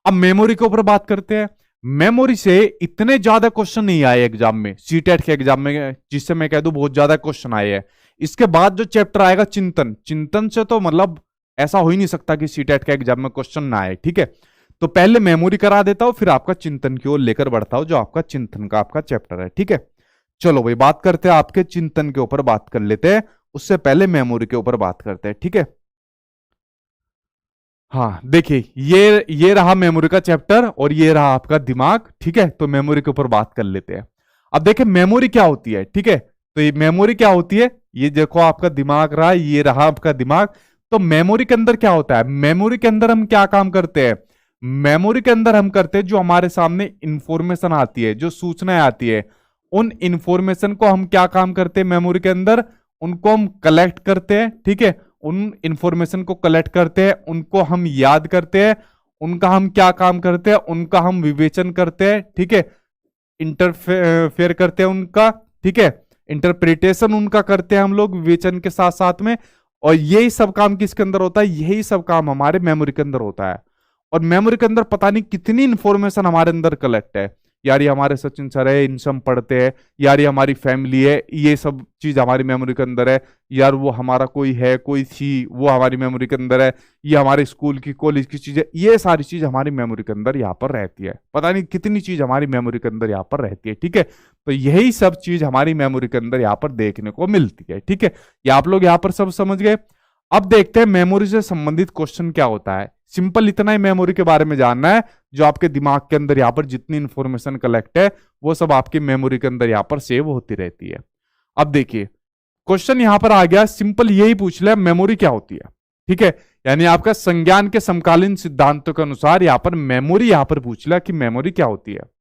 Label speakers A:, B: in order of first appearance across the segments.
A: अब मेमोरी के ऊपर बात करते हैं। मेमोरी से इतने ज्यादा क्वेश्चन नहीं आए एग्जाम में, सीटेट के एग्जाम में, जिससे मैं कह दूं बहुत ज्यादा क्वेश्चन आए हैं। इसके बाद जो चैप्टर आएगा चिंतन, चिंतन से तो मतलब ऐसा हो ही नहीं सकता कि सीटेट के एग्जाम में क्वेश्चन ना आए, ठीक है। तो पहले मेमोरी करा देता हूं, फिर आपका चिंतन की ओर लेकर बढ़ता हूं, जो आपका चिंतन का आपका चैप्टर है, ठीक है। चलो भाई बात करते हैं, आपके चिंतन के ऊपर बात कर लेते हैं, उससे पहले मेमोरी के ऊपर बात करते हैं, ठीक है। हाँ देखिए, ये रहा मेमोरी का चैप्टर और ये रहा आपका दिमाग, ठीक है। तो मेमोरी के ऊपर बात कर लेते हैं। अब देखिए मेमोरी क्या होती है, ठीक है। तो ये मेमोरी क्या होती है, ये देखो आपका दिमाग रहा, ये रहा आपका दिमाग। तो मेमोरी के अंदर क्या होता है, मेमोरी के अंदर हम क्या काम करते हैं, मेमोरी के अंदर हम करते हैं जो हमारे सामने इंफॉर्मेशन आती है, जो सूचनाएं आती है, उन इंफॉर्मेशन को हम क्या काम करते हैं मेमोरी के अंदर, उनको हम कलेक्ट करते हैं, ठीक है। उन इंफॉर्मेशन को कलेक्ट करते हैं, उनको हम याद करते हैं, उनका हम क्या काम करते हैं, उनका हम विवेचन करते हैं, ठीक है। इंटरफेयर करते हैं उनका, ठीक है। इंटरप्रिटेशन उनका करते हैं हम लोग विवेचन के साथ साथ में। और यही सब काम किसके अंदर होता है, यही सब काम हमारे मेमोरी के अंदर होता है। और मेमोरी के अंदर पता नहीं कितनी इंफॉर्मेशन हमारे अंदर कलेक्ट है। यार ये हमारे सचिन सर है, इनसे हम पढ़ते हैं, यार ये हमारी फैमिली है, ये सब चीज हमारी मेमोरी के अंदर है। यार वो हमारा कोई है, कोई थी, वो हमारी मेमोरी के अंदर है। ये हमारे स्कूल की कॉलेज की चीजें, ये सारी चीज हमारी मेमोरी के अंदर यहाँ पर रहती है। पता नहीं कितनी चीज हमारी मेमोरी के अंदर यहाँ पर रहती है, ठीक है। तो यही सब चीज हमारी मेमोरी के अंदर यहाँ पर देखने को मिलती है, ठीक है। ये आप लोग यहाँ पर सब समझ गए। अब देखते हैं मेमोरी से संबंधित क्वेश्चन क्या होता है। सिंपल इतना ही मेमोरी के बारे में जानना है, जो आपके दिमाग के अंदर यहाँ पर जितनी इंफॉर्मेशन कलेक्ट है वो सब आपकी मेमोरी के अंदर यहाँ पर सेव होती रहती है। अब देखिए क्वेश्चन यहाँ पर आ गया, सिंपल यही पूछ लिया मेमोरी क्या होती है, ठीक है। यानी आपका संज्ञान के समकालीन सिद्धांतों के अनुसार यहाँ पर मेमोरी यहाँ पर पूछ लिया कि मेमोरी क्या होती है।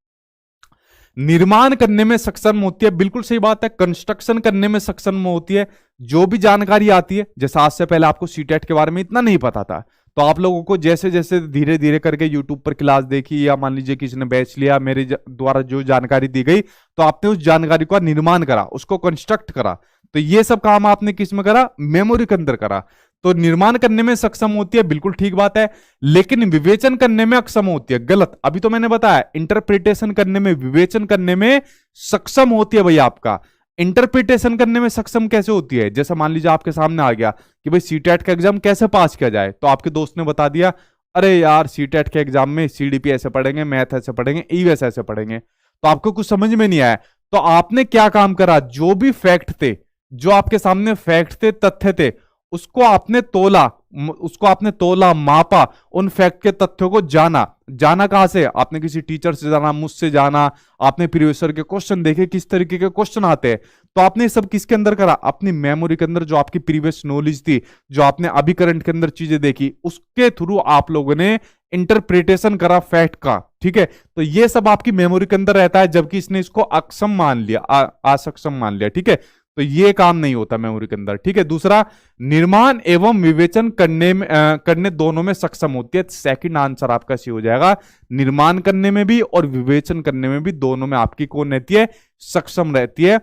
A: निर्माण करने में सक्षम होती है, बिल्कुल सही बात है। कंस्ट्रक्शन करने में सक्षम होती है। जो भी जानकारी आती है, जैसे आज से पहले आपको सीटेट के बारे में इतना नहीं पता था, तो आप लोगों को जैसे जैसे धीरे धीरे करके यूट्यूब पर क्लास देखी, या मान लीजिए किसी ने बैच लिया, मेरे द्वारा जो जानकारी दी गई, तो आपने उस जानकारी का निर्माण करा, उसको कंस्ट्रक्ट करा। तो ये सब काम आपने किस में करा, मेमोरी के अंदर करा। तो निर्माण करने में सक्षम होती है, बिल्कुल ठीक बात है। लेकिन विवेचन करने में अक्षम होती है, गलत। अभी तो मैंने बताया इंटरप्रिटेशन करने में, विवेचन करने में सक्षम होती है। भैया आपका इंटरप्रिटेशन करने में सक्षम कैसे होती है, जैसे मान लीजिए आपके सामने आ गया कि भाई सीटेट का एग्जाम कैसे पास किया जाए, तो आपके दोस्त ने बता दिया, अरे यार सीटेट के एग्जाम में सीडीपी ऐसे पढ़ेंगे, मैथ ऐसे पढ़ेंगे, ईवीएस ऐसे पढ़ेंगे, तो आपको कुछ समझ में नहीं आया। तो आपने क्या काम करा, जो भी फैक्ट थे, जो आपके सामने फैक्ट थे, तथ्य थे, उसको आपने तोला, मापा, उन फैक्ट के तथ्यों को जाना। जाना कहां से, आपने किसी टीचर से जाना, मुझसे जाना, आपने प्रीवियस के क्वेश्चन देखे किस तरीके के क्वेश्चन आते हैं, तो आपने सब किसके अंदर करा, अपनी मेमोरी के अंदर। जो आपकी प्रीवियस नॉलेज थी, जो आपने अभी करंट के अंदर चीजें देखी, उसके थ्रू आप लोगों ने इंटरप्रिटेशन करा फैक्ट का, ठीक है। तो ये सब आपकी मेमोरी के अंदर रहता है, जबकि इसने इसको अक्षम मान लिया, असक्षम मान लिया, ठीक है। तो ये काम नहीं होता मेमोरी के अंदर, ठीक है। दूसरा, निर्माण एवं विवेचन करने दोनों में सक्षम होती है। सेकंड आंसर आपका सही हो जाएगा। निर्माण करने में भी और विवेचन करने में भी, दोनों में आपकी कौन रहती है, सक्षम रहती है।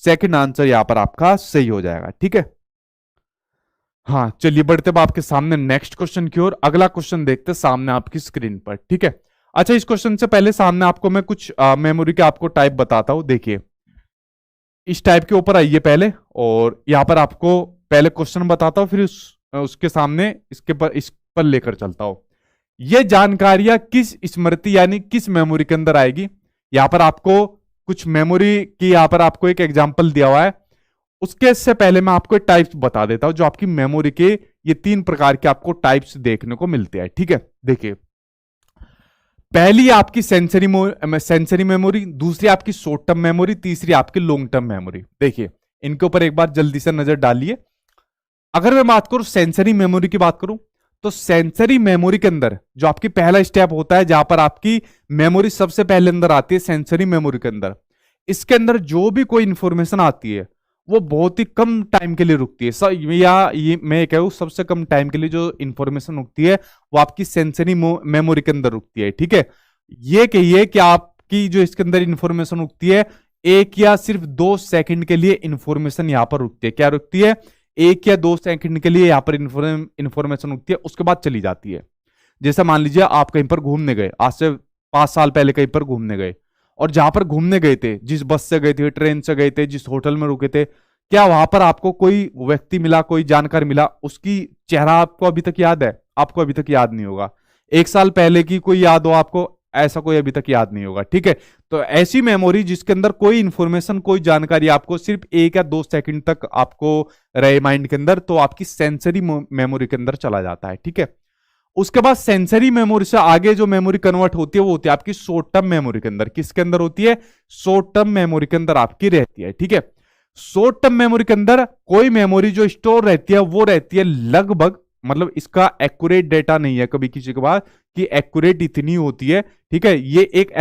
A: सेकंड आंसर यहां पर आपका सही हो जाएगा, ठीक है। हाँ चलिए बढ़ते अब आपके सामने नेक्स्ट क्वेश्चन की ओर। अगला क्वेश्चन देखते सामने आपकी स्क्रीन पर, ठीक है। अच्छा, इस क्वेश्चन से पहले सामने आपको मैं कुछ मेमोरी के आपको टाइप बताता हूं। देखिए इस टाइप के ऊपर आइए पहले, और यहां पर आपको पहले क्वेश्चन बताता हूं, फिर उसके सामने इस पर लेकर चलता हूं। ये जानकारियां किस स्मृति यानी किस मेमोरी के अंदर आएगी। यहां पर आपको कुछ मेमोरी की, यहां पर आपको एक एग्जांपल दिया हुआ है। उसके से पहले मैं आपको टाइप्स बता देता हूं, जो आपकी मेमोरी के ये 3 प्रकार के आपको टाइप्स देखने को मिलते हैं, ठीक है। देखिए पहली आपकी सेंसरी मेमोरी, दूसरी आपकी शॉर्ट टर्म मेमोरी, तीसरी आपकी लॉन्ग टर्म मेमोरी। देखिए इनके ऊपर एक बार जल्दी से नजर डालिए। अगर मैं बात करूं सेंसरी मेमोरी की बात करूं, तो सेंसरी मेमोरी के अंदर जो आपकी पहला स्टेप होता है, जहां पर आपकी मेमोरी सबसे पहले अंदर आती है, सेंसरी मेमोरी के अंदर, इसके अंदर जो भी कोई इंफॉर्मेशन आती है वो बहुत ही कम टाइम के लिए रुकती है। ये मैं कहूँ सबसे कम टाइम के लिए जो इंफॉर्मेशन रुकती है वो आपकी सेंसरी मेमोरी के अंदर रुकती है, ठीक है। ये कहिए कि आपकी जो इसके अंदर इंफॉर्मेशन रुकती है, 1 या सिर्फ 2 सेकंड के लिए इंफॉर्मेशन यहां पर रुकती है। क्या रुकती है, 1 या 2 सेकंड के लिए यहां पर इंफॉर्मेशन रुकती है, उसके बाद चली जाती है। जैसे मान लीजिए आप कहीं पर घूमने गए, आज से 5 साल पहले कहीं पर घूमने गए, और जहां पर घूमने गए थे, जिस बस से गए थे, ट्रेन से गए थे, जिस होटल में रुके थे, क्या वहां पर आपको कोई व्यक्ति मिला, कोई जानकार मिला, उसकी चेहरा आपको अभी तक याद है? आपको अभी तक याद नहीं होगा। 1 साल पहले की कोई याद हो आपको, ऐसा कोई अभी तक याद नहीं होगा, ठीक है। तो ऐसी मेमोरी जिसके अंदर कोई इंफॉर्मेशन, कोई जानकारी आपको सिर्फ 1 या 2 सेकंड तक आपको रहे माइंड के अंदर, तो आपकी सेंसरी मेमोरी के अंदर चला जाता है, ठीक है। उसके बाद सेंसरी मेमोरी से आगे जो मेमोरी कन्वर्ट होती है वो होती है आपकी शॉर्ट टर्म मेमोरी के अंदर। किसके अंदर होती है? शॉर्ट टर्म मेमोरी के अंदर आपकी रहती है, ठीक है। शॉर्ट टर्म मेमोरी के अंदर कोई मेमोरी जो स्टोर रहती है वो रहती है लगभग, मतलब इसका एक्यूरेट डेटा नहीं है कभी किसी के पास कि एक्यूरेट इतनी होती है, ठीक है। ये एक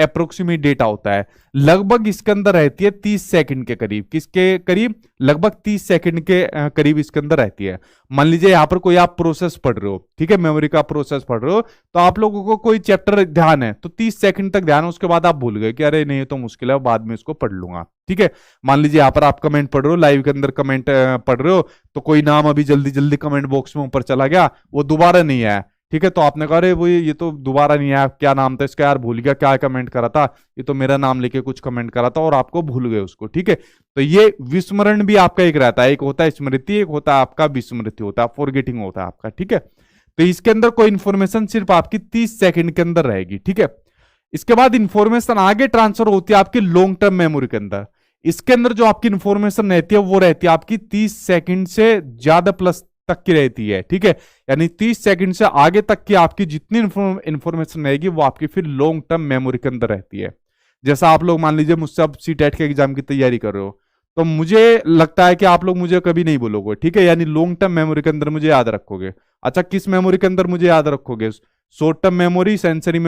A: अप्रोक्सीमेट डेटा होता है। लगभग इसके अंदर रहती है 30 सेकंड के करीब। किसके करीब? लगभग 30 सेकंड के करीब इसके अंदर रहती है। मान लीजिए यहां पर कोई आप प्रोसेस पढ़ रहे हो, ठीक है, मेमोरी का प्रोसेस पढ़ रहे हो, तो आप लोगों को कोई चैप्टर ध्यान है तो 30 सेकंड तक ध्यान है, उसके बाद आप भूल गए कि अरे नहीं ये तो मुश्किल है, बाद में इसको पढ़ लूंगा, ठीक है। मान लीजिए यहां पर आप कमेंट पढ़ रहे हो, लाइव के अंदर कमेंट पढ़ रहे हो, तो कोई नाम अभी जल्दी जल्दी कमेंट बॉक्स में ऊपर चला गया, वो दोबारा नहीं आया, ठीक है। तो आपने कहा अरे वो ये तो दोबारा नहीं आया, क्या नाम था इसका यार, भूल गया, क्या कमेंट करा था, ये तो मेरा नाम लेके कुछ कमेंट करा था और आपको भूल गए उसको, ठीक है। तो ये विस्मरण भी आपका एक रहता है, एक होता है स्मृति, एक होता है आपका विस्मृति होता है, फॉरगेटिंग होता है आपका, ठीक है। तो इसके अंदर कोई इंफॉर्मेशन सिर्फ आपकी 30 सेकंड के अंदर रहेगी, ठीक है। इसके बाद इंफॉर्मेशन आगे ट्रांसफर होती है आपकी लॉन्ग टर्म मेमोरी के अंदर। इसके अंदर जो आपकी इंफॉर्मेशन रहती है वो रहती है आपकी 30 सेकंड से ज्यादा प्लस तक की रहती है, ठीक है। यानी 30 सेकंड से आगे तक की आपकी जितनी इंफॉर्मेशन रहेगी वो आपकी फिर लॉन्ग टर्म मेमोरी के अंदर रहती है। जैसा आप लोग मान लीजिए मुझसे अब सीटेट के एग्जाम की तैयारी कर रहे हो, तो मुझे लगता है कि आप लोग मुझे कभी नहीं बोलोगे, ठीक है, यानी लॉन्ग टर्म मेमोरी के अंदर मुझे याद रखोगे। अच्छा, किस मेमोरी के अंदर मुझे याद रखोगे? Short term memory, sensory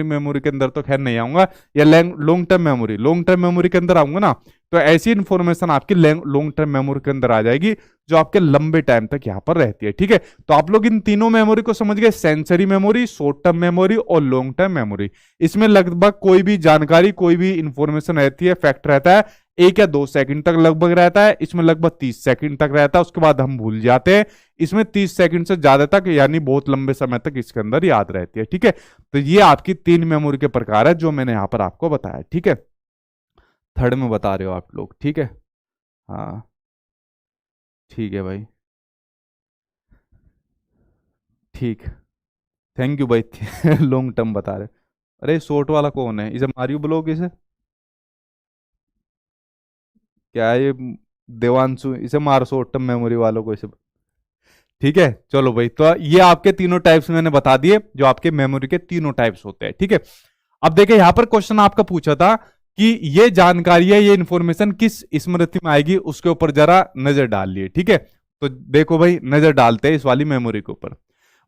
A: memory के अंदर तो खैर नहीं आऊंगा, या लॉन्ग टर्म मेमोरी के अंदर आऊंगा ना, तो ऐसी इंफॉर्मेशन आपकी लॉन्ग टर्म मेमोरी के अंदर आ जाएगी जो आपके लंबे टाइम तक यहां पर रहती है, ठीक है। तो आप लोग इन तीनों मेमोरी को समझ गए, sensory memory, short term memory और लॉन्ग टर्म मेमोरी। इसमें लगभग कोई भी जानकारी, कोई भी इंफॉर्मेशन रहती है, फैक्ट रहता है 1 या 2 सेकंड तक लगभग रहता है, इसमें लगभग 30 सेकंड तक रहता है, उसके बाद हम भूल जाते हैं। इसमें 30 सेकंड से ज्यादा तक, यानी बहुत लंबे समय तक इसके अंदर याद रहती है, ठीक है। तो ये आपकी 3 मेमोरी के प्रकार है जो मैंने यहां पर आपको बताया, ठीक है। थर्ड में बता रहे हो आप लोग, ठीक है। हाँ ठीक है भाई, ठीक, थैंक यू भाई। लॉन्ग टर्म बता रहे। अरे शॉर्ट वाला कौन है? इसे मारियो ब्लॉग, इसे क्या है ये? देवांशु, इसे मार, शॉर्ट टर्म मेमोरी वालों को इसे, ठीक है। चलो भाई, तो ये आपके तीनों टाइप्स मैंने बता दिए, जो आपके मेमोरी के तीनों टाइप्स होते हैं, ठीक है। अब देखिए यहां पर क्वेश्चन आपका पूछा था कि ये जानकारी है, ये इंफॉर्मेशन किस स्मृति में आएगी, उसके ऊपर जरा नजर डाल लिए, ठीक है। तो देखो भाई, नजर डालते हैं इस वाली मेमोरी के ऊपर।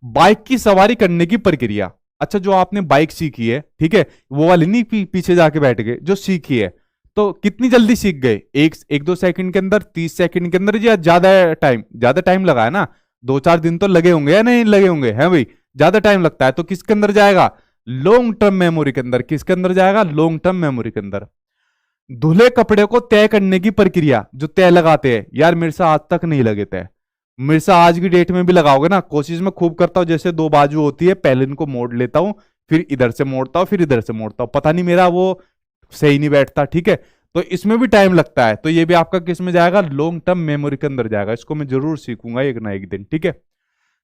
A: बाइक की सवारी करने की प्रक्रिया। अच्छा, जो आपने बाइक सीखी है, ठीक है, वो वाली नहीं, पीछे जाके बैठ गए, जो सीखी है, तो कितनी जल्दी सीख गए? 1-2 सेकंड के अंदर, 30 सेकंड के अंदर, या ज्यादा टाइम लगा है ना? 2-4 दिन तो लगे होंगे या नहीं लगे होंगे, है भाई? ज्यादा टाइम लगता है, तो किसके अंदर जाएगा? लॉन्ग टर्म मेमोरी के अंदर। किसके अंदर जाएगा? लॉन्ग टर्म मेमोरी के अंदर। धुले कपड़े को तय करने की प्रक्रिया, जो तय लगाते हैं, यार मेरे से आज तक नहीं लगे तय, मेरे से आज की डेट में भी लगाओगे ना, कोशिश में खूब करता हूं, जैसे 2 बाजू होती है, पहले इनको मोड़ लेता हूं, फिर इधर से मोड़ता हूं, फिर इधर से मोड़ता हूं, पता नहीं मेरा वो सही नहीं बैठता, ठीक है। तो इसमें भी टाइम लगता है, तो ये भी आपका किस में जाएगा? लॉन्ग टर्म मेमोरी के अंदर जाएगा। इसको मैं जरूर सीखूंगा एक ना एक दिन, ठीक है।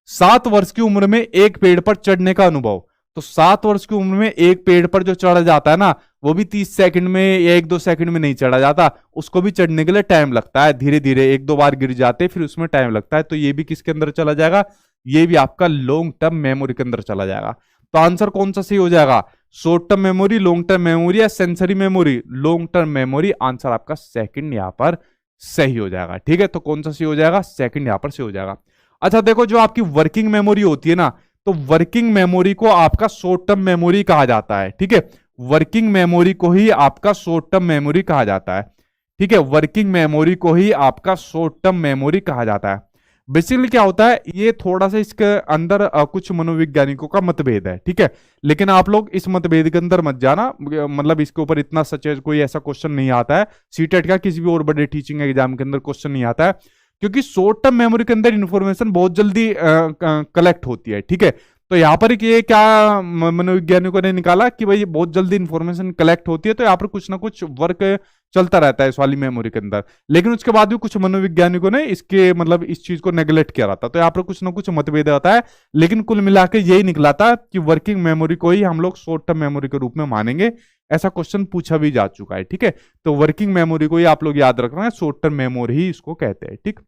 A: 7 वर्ष की उम्र में एक पेड़ पर चढ़ने का अनुभव। तो 7 वर्ष की उम्र में एक पेड़ पर जो चढ़ा जाता है ना, वो भी 30 सेकंड में या 1-2 सेकंड में नहीं चढ़ा जाता, उसको भी चढ़ने के लिए टाइम लगता है, धीरे धीरे 1-2 बार गिर जाते फिर उसमें टाइम लगता है। तो ये भी किसके अंदर चला जाएगा? ये भी आपका लॉन्ग टर्म मेमोरी के अंदर चला जाएगा। तो आंसर कौन सा सही हो जाएगा? Short term memory, long term memory या sensory memory? Long term memory. Answer आपका सेकंड यहां पर सही हो जाएगा, ठीक है। तो कौन सा सही हो जाएगा? सेकंड यहां पर सही हो जाएगा। अच्छा देखो, जो आपकी वर्किंग मेमोरी होती है ना, तो वर्किंग मेमोरी को आपका शॉर्ट टर्म मेमोरी कहा जाता है, ठीक है। वर्किंग मेमोरी को ही आपका शॉर्ट टर्म मेमोरी कहा जाता है, ठीक है। वर्किंग मेमोरी को ही आपका शॉर्ट टर्म मेमोरी कहा जाता है। बेसिकली क्या होता है, ये थोड़ा सा इसके अंदर कुछ मनोवैज्ञानिकों का मतभेद है, ठीक है। लेकिन आप लोग इस मतभेद के अंदर मत जाना, मतलब इसके ऊपर इतना सचेत कोई ऐसा क्वेश्चन नहीं आता है, सीटेट का किसी भी और बड़े टीचिंग एग्जाम के अंदर क्वेश्चन नहीं आता है, क्योंकि शॉर्ट टर्म मेमोरी के अंदर इंफॉर्मेशन बहुत जल्दी कलेक्ट होती है, ठीक है। तो यहाँ पर ये क्या मनोवैज्ञानिकों ने निकाला कि भाई बहुत जल्दी इंफॉर्मेशन कलेक्ट होती है, तो यहाँ पर कुछ ना कुछ वर्क चलता रहता है इस वाली मेमोरी के अंदर। लेकिन उसके बाद भी कुछ मनोवैज्ञानिकों ने इसके मतलब इस चीज को नेग्लेक्ट किया रहा था, तो यहाँ पर कुछ ना कुछ मतभेद आता है। लेकिन कुल मिलाकर यही निकला था कि वर्किंग मेमोरी को ही हम लोग शॉर्ट टर्म मेमोरी के रूप में मानेंगे। ऐसा क्वेश्चन पूछा भी जा चुका है, ठीक है। तो वर्किंग मेमोरी को ही आप लोग याद रखना है, शॉर्ट टर्म मेमोरी ही इसको कहते हैं, ठीक।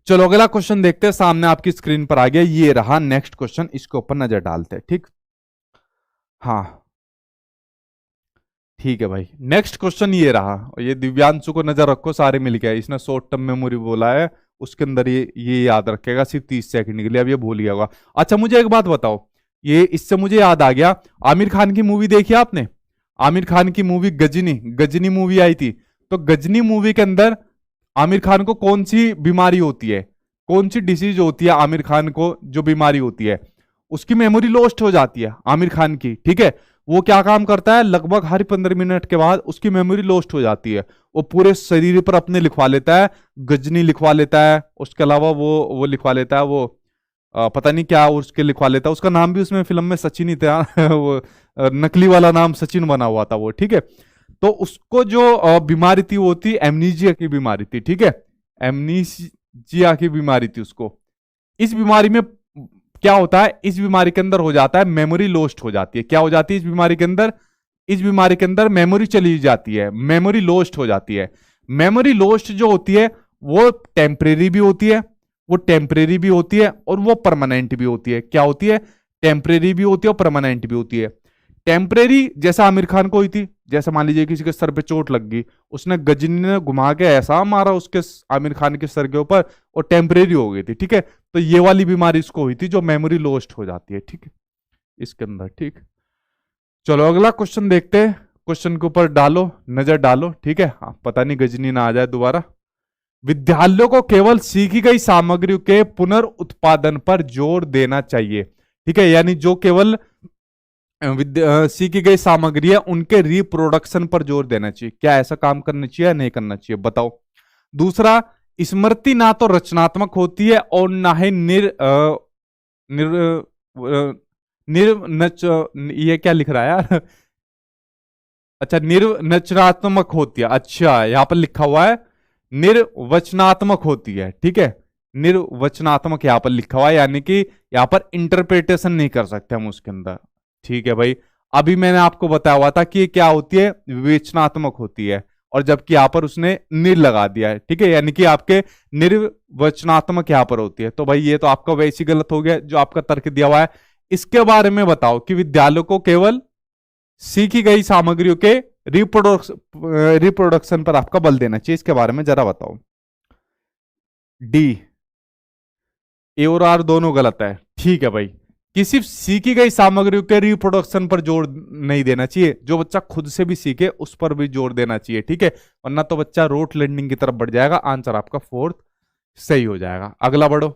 A: चलो अगला क्वेश्चन देखते हैं, सामने आपकी स्क्रीन पर आ गया, ये रहा नेक्स्ट क्वेश्चन, इसके ऊपर नजर डालते हैं, ठीक। हाँ ठीक है भाई, नेक्स्ट क्वेश्चन ये रहा, ये दिव्यांशु को नजर रखो, सारे मिल गए, इसने शॉर्ट टर्म मेमोरी बोला है, उसके अंदर ये याद रखेगा सिर्फ 30 सेकंड के लिए, अब ये भूल गया होगा। अच्छा मुझे एक बात बताओ, ये इससे मुझे याद आ गया, आमिर खान की मूवी देखी आपने? आमिर खान की मूवी गजनी, गजनी मूवी आई थी, तो गजनी मूवी के अंदर आमिर खान को कौन सी बीमारी होती है, कौन सी डिसीज होती है आमिर खान को, जो बीमारी होती है उसकी मेमोरी लॉस्ट हो जाती है आमिर खान की, ठीक है। वो क्या काम करता है, लगभग हर 15 मिनट के बाद उसकी मेमोरी लॉस्ट हो जाती है, वो पूरे शरीर पर अपने लिखवा लेता है, गजनी लिखवा लेता है, उसके अलावा वो लिखवा लेता है, वो पता नहीं क्या उसके लिखवा लेता है, उसका नाम भी उसमें फिल्म में सचिन ही था वो नकली वाला नाम सचिन बना हुआ था वो, ठीक है। तो उसको जो बीमारी थी वो थी एमनीजिया की बीमारी थी, ठीक है, एमनीजिया की बीमारी थी उसको। इस बीमारी में क्या होता है, इस बीमारी के अंदर हो जाता है मेमोरी लॉस्ट हो जाती है, क्या हो जाती है इस बीमारी के अंदर, इस बीमारी के अंदर मेमोरी चली जाती है, मेमोरी लॉस्ट हो जाती है। मेमोरी लॉस्ट जो होती है वो टेम्परेरी भी होती है, वो टेम्परेरी भी होती है और वो परमानेंट भी होती है। क्या होती है, टेम्परेरी भी होती है और परमानेंट भी होती है। टेम्परेरी जैसा आमिर खान को हुई थी, जैसे मान लीजिए किसी के सर पे चोट लग गई, उसने गजनी ने घुमा के ऐसा मारा उसके आमिर खान के सर के ऊपर और टेम्परेरी हो गई थी, ठीक है। तो ये वाली बीमारी इसको हुई थी जो मेमोरी लॉस्ट हो जाती है, ठीक है, इसके अंदर, ठीक। चलो अगला क्वेश्चन देखते हैं, क्वेश्चन के ऊपर डालो नजर डालो, ठीक है। हाँ, पता नहीं गजनी ना आ जाए दोबारा। विद्यालयों को केवल सीखी गई सामग्री के पुनर्उत्पादन पर जोर देना चाहिए, ठीक है, यानी जो केवल सीखी गई सामग्री है उनके रिप्रोडक्शन पर जोर देना चाहिए। क्या ऐसा काम करना चाहिए या नहीं करना चाहिए, बताओ। दूसरा, स्मृति ना तो रचनात्मक होती है और ना ही ये क्या लिख रहा है यार अच्छा, निर्वचनात्मक होती है, अच्छा यहां पर लिखा हुआ है निर्वचनात्मक होती है, ठीक है, निर्वचनात्मक यहां पर लिखा हुआ है, यानी कि यहां पर इंटरप्रिटेशन नहीं कर सकते हम उसके अंदर, ठीक है भाई। अभी मैंने आपको बताया हुआ था कि ये क्या होती है, विवेचनात्मक होती है, और जबकि यहां पर उसने निर लगा दिया है, ठीक है, यानी कि आपके निर्वचनात्मक यहां पर होती है। तो भाई ये तो आपका वैसे ही गलत हो गया जो आपका तर्क दिया हुआ है। इसके बारे में बताओ कि विद्यालयों को केवल सीखी गई सामग्रियों के रिप्रोडक्शन पर आपका बल देना चाहिए, इसके बारे में जरा बताओ। डी, ए और आर दोनों गलत है, ठीक है भाई। किसी सीखी गई सामग्रियों के रिप्रोडक्शन पर जोर नहीं देना चाहिए, जो बच्चा खुद से भी सीखे उस पर भी जोर देना चाहिए, ठीक है, वरना तो बच्चा रोट लर्निंग की तरफ बढ़ जाएगा। आंसर आपका फोर्थ सही हो जाएगा। अगला बढ़ो,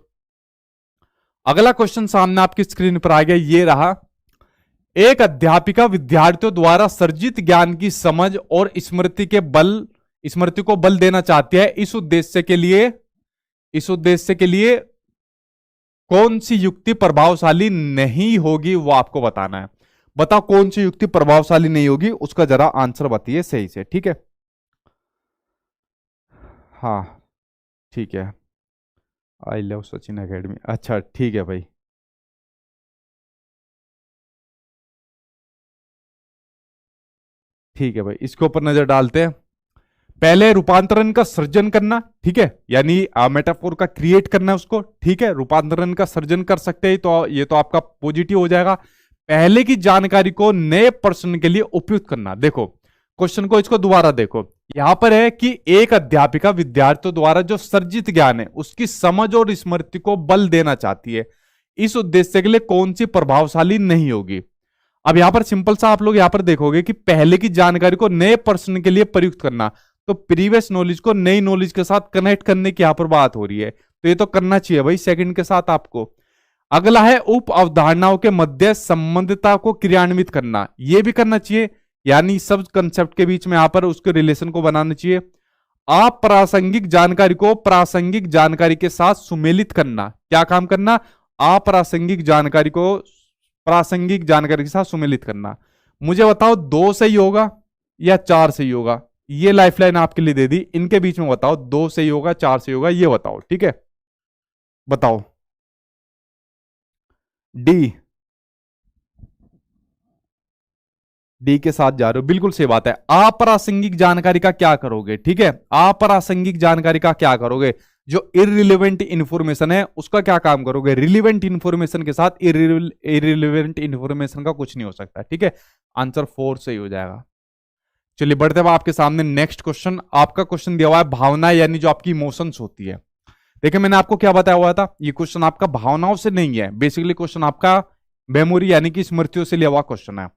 A: अगला क्वेश्चन सामने आपकी स्क्रीन पर आ गया, ये रहा। एक अध्यापिका विद्यार्थियों द्वारा सर्जित ज्ञान की समझ और स्मृति को बल देना चाहती है। इस उद्देश्य के लिए कौन सी युक्ति प्रभावशाली नहीं होगी, वो आपको बताना है। बताओ कौन सी युक्ति प्रभावशाली नहीं होगी, उसका जरा आंसर बताइए सही से, ठीक है। हाँ ठीक है, आई लव सचिन अकेडमी, अच्छा ठीक है भाई। ठीक है भाई, इसके ऊपर नजर डालते हैं। पहले रूपांतरण का सृजन करना, ठीक है, यानी मेटाफोर का क्रिएट करना उसको, ठीक है, रूपांतरण का सृजन कर सकते हैं, तो ये तो आपका पॉजिटिव हो जाएगा। पहले की जानकारी को नए प्रश्न के लिए उपयुक्त करना। देखो क्वेश्चन को, इसको दोबारा देखो, यहां पर है कि एक अध्यापिका विद्यार्थियों द्वारा जो सर्जित ज्ञान है उसकी समझ और स्मृति को बल देना चाहती है। इस उद्देश्य के लिए कौन सी प्रभावशाली नहीं होगी। अब यहां पर सिंपल सा आप लोग यहां पर देखोगे कि पहले की जानकारी को नए प्रश्न के लिए प्रयुक्त करना, तो प्रीवियस नॉलेज को नई नॉलेज के साथ कनेक्ट करने की यहां पर बात हो रही है, तो ये तो करना चाहिए भाई सेकंड के साथ आपको। अगला है उप अवधारणाओं के मध्य संबंधितता को क्रियान्वित करना, यह भी करना चाहिए, यानी सब कंसेप्ट के बीच में यहां पर उसके रिलेशन को बनाना चाहिए। अप्रासंगिक जानकारी को प्रासंगिक जानकारी के साथ सुमेलित करना, क्या काम करना, अप्रासंगिक जानकारी को प्रासंगिक जानकारी के साथ सुमेलित करना। मुझे बताओ 2 सही होगा या 4 सही होगा? ये लाइफलाइन आपके लिए दे दी, इनके बीच में बताओ 2 सही होगा 4 सही होगा, ये बताओ। ठीक है, बताओ। डी के साथ जा रहे हो, बिल्कुल सही बात है। अप्रासंगिक जानकारी का क्या करोगे? ठीक है, अप्रासंगिक जानकारी का क्या करोगे? जो इररिलेवेंट इंफॉर्मेशन है उसका क्या काम करोगे? रिलेवेंट इंफॉर्मेशन के साथ इररिलेवेंट इंफॉर्मेशन का कुछ नहीं हो सकता। ठीक है, आंसर 4 सही हो जाएगा। चलिए बढ़ते हैं आपके सामने नेक्स्ट क्वेश्चन। आपका क्वेश्चन दिया हुआ है भावना, यानी जो आपकी इमोशंस होती है। देखिए मैंने आपको क्या बताया हुआ था, ये क्वेश्चन आपका भावनाओं से नहीं है, बेसिकली क्वेश्चन आपका मेमोरी यानी कि स्मृतियों से लिया हुआ क्वेश्चन है।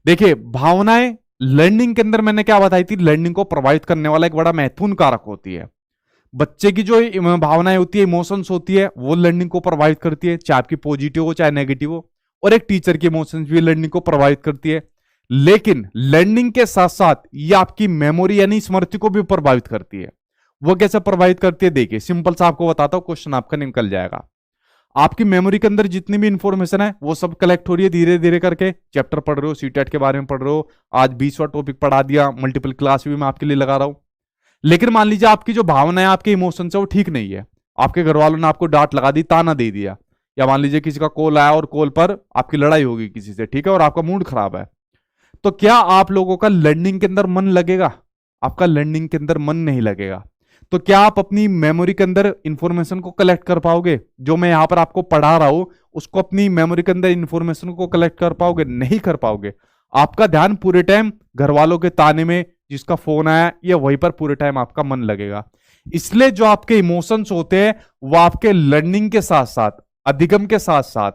A: देखिए भावनाएं लर्निंग के अंदर मैंने क्या बताई थी, लर्निंग को प्रभावित करने वाला एक बड़ा महत्वपूर्ण कारक होती है। बच्चे की जो भावनाएं होती है, इमोशंस होती है, वो लर्निंग को प्रभावित करती है, चाहे आपकी पॉजिटिव हो चाहे नेगेटिव हो। और एक टीचर की इमोशंस भी लर्निंग को प्रभावित करती है। लेकिन लर्निंग के साथ साथ ये आपकी मेमोरी यानी स्मृति को भी प्रभावित करती है। वो कैसे प्रभावित करती है? देखिए सिंपल सा आपको बताता हूं, क्वेश्चन आपका निकल जाएगा। आपकी मेमोरी के अंदर जितनी भी इंफॉर्मेशन है वो सब कलेक्ट हो रही है धीरे धीरे करके। चैप्टर पढ़ रहे हो, सीटेट के बारे में पढ़ रहे हो, आज 20वां टॉपिक पढ़ा दिया, मल्टीपल क्लास भी मैं आपके लिए लगा रहा हूं। लेकिन मान लीजिए आपकी जो भावना है, आपके इमोशंस है, वो ठीक नहीं है। आपके घर वालों ने आपको डांट लगा दी, ताना दे दिया, या मान लीजिए किसी का कॉल आया और कॉल पर आपकी लड़ाई होगी किसी से, ठीक है, और आपका मूड खराब है, तो क्या आप लोगों का लर्निंग के अंदर मन लगेगा? आपका लर्निंग के अंदर मन नहीं लगेगा। तो क्या आप अपनी मेमोरी के अंदर इंफॉर्मेशन को कलेक्ट कर पाओगे? जो मैं यहां पर आपको पढ़ा रहा हूं उसको अपनी मेमोरी के अंदर इंफॉर्मेशन को कलेक्ट कर पाओगे? नहीं कर पाओगे। आपका ध्यान पूरे टाइम घर वालों के ताने में, जिसका फोन आया, या वहीं पर पूरे टाइम आपका मन लगेगा। इसलिए जो आपके इमोशंस होते हैं वो आपके लर्निंग के साथ साथ, अधिगम के साथ साथ,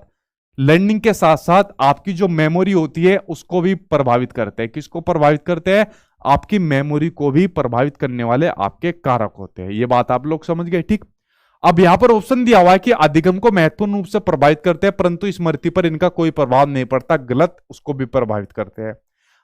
A: लर्निंग के साथ साथ आपकी जो मेमोरी होती है उसको भी प्रभावित करते हैं। किसको प्रभावित करते हैं? आपकी मेमोरी को भी प्रभावित करने वाले आपके कारक होते हैं। ये बात आप लोग समझ गए? ठीक। अब यहां पर ऑप्शन दिया हुआ है कि अधिगम को महत्वपूर्ण रूप से प्रभावित करते हैं परंतु स्मृति पर इनका कोई प्रभाव नहीं पड़ता। गलत, उसको भी प्रभावित करते हैं।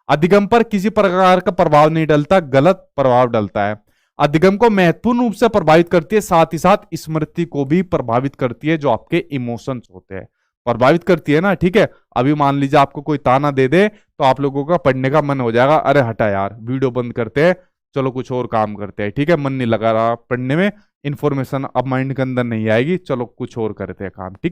A: अधिगम पर किसी प्रकार का प्रभाव नहीं डलता, गलत, प्रभाव डलता है। अधिगम को महत्वपूर्ण रूप से प्रभावित करती है, साथ ही साथ स्मृति को भी प्रभावित करती है, जो आपके इमोशंस होते हैं प्रभावित करती है ना। ठीक है, अभी मान लीजिए आपको कोई ताना दे दे तो आप लोगों का पढ़ने का मन हो जाएगा, अरे हटा यार, वीडियो बंद करते हैं, चलो कुछ और काम करते हैं। ठीक है, मन नहीं लगा रहा पढ़ने में, इंफॉर्मेशन अब माइंड के अंदर नहीं आएगी, चलो कुछ और करते हैं काम। ठीक।